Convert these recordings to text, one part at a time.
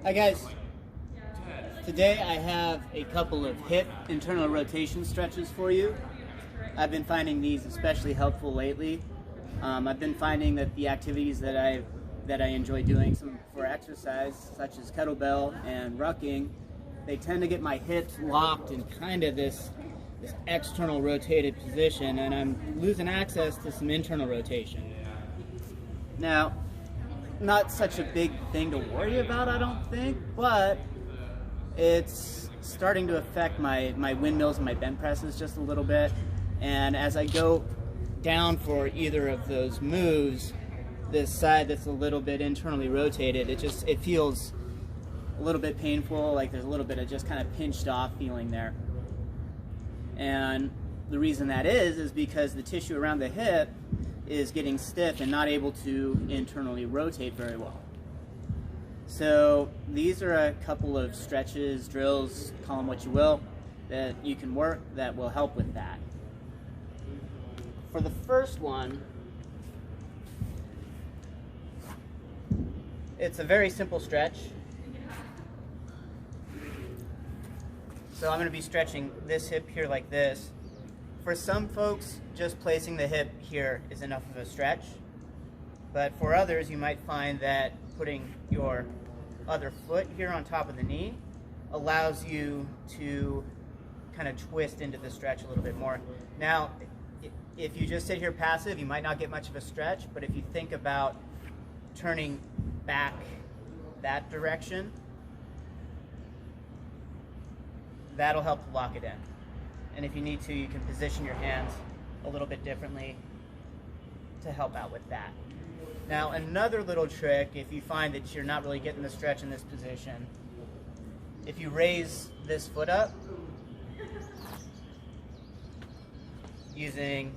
Hi guys, today I have a couple of hip internal rotation stretches for you. I've been finding these especially helpful lately. I've been finding that the activities that I enjoy doing for exercise, such as kettlebell and rucking, they tend to get my hips locked in kind of this external rotated position, and I'm losing access to some internal rotation. Now, not such a big thing to worry about, I don't think, but it's starting to affect my windmills and my bench presses just a little bit. And as I go down for either of those moves, this side that's a little bit internally rotated, it feels a little bit painful, like there's a little bit of just kind of pinched off feeling there. And the reason that is because the tissue around the hip is getting stiff and not able to internally rotate very well. So these are a couple of stretches, drills, call them what you will, that you can work that will help with that. For the first one, it's a very simple stretch. So I'm going to be stretching this hip here like this. For some folks, just placing the hip here is enough of a stretch. But for others, you might find that putting your other foot here on top of the knee allows you to kind of twist into the stretch a little bit more. Now, if you just sit here passive, you might not get much of a stretch, but if you think about turning back that direction, that'll help to lock it in. And if you need to, you can position your hands a little bit differently to help out with that. Now, another little trick, if you find that you're not really getting the stretch in this position, if you raise this foot up using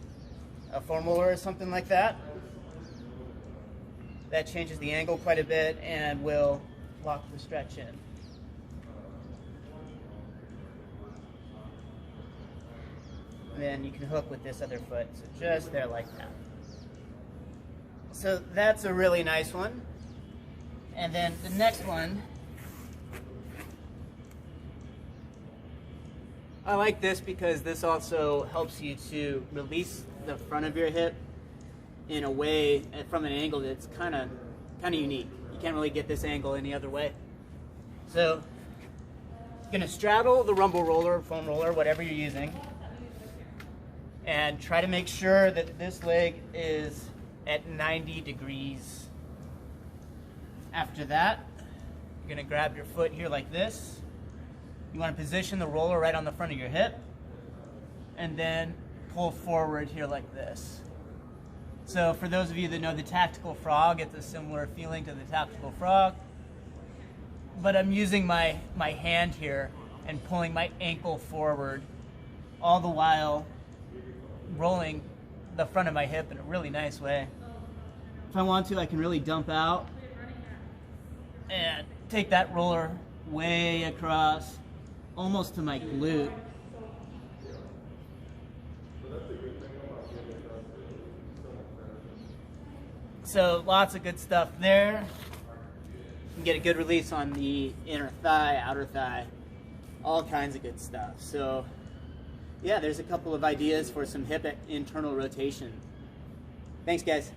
a foam roller or something like that, that changes the angle quite a bit and will lock the stretch in. And then you can hook with this other foot, so just there like that. So that's a really nice one. And then the next one, I like this because this also helps you to release the front of your hip in a way, from an angle that's kind of unique. You can't really get this angle any other way. So you're going to straddle the rumble roller, foam roller, whatever you're using, and try to make sure that this leg is at 90 degrees. After that, you're gonna grab your foot here like this. You wanna position the roller right on the front of your hip, and then pull forward here like this. So for those of you that know the tactical frog, it's a similar feeling to the tactical frog, but I'm using my hand here and pulling my ankle forward, all the while rolling the front of my hip in a really nice way. If I want to, I can really dump out and take that roller way across, almost to my glute. So lots of good stuff there. You can get a good release on the inner thigh, outer thigh, all kinds of good stuff. So yeah, there's a couple of ideas for some hip internal rotation. Thanks, guys.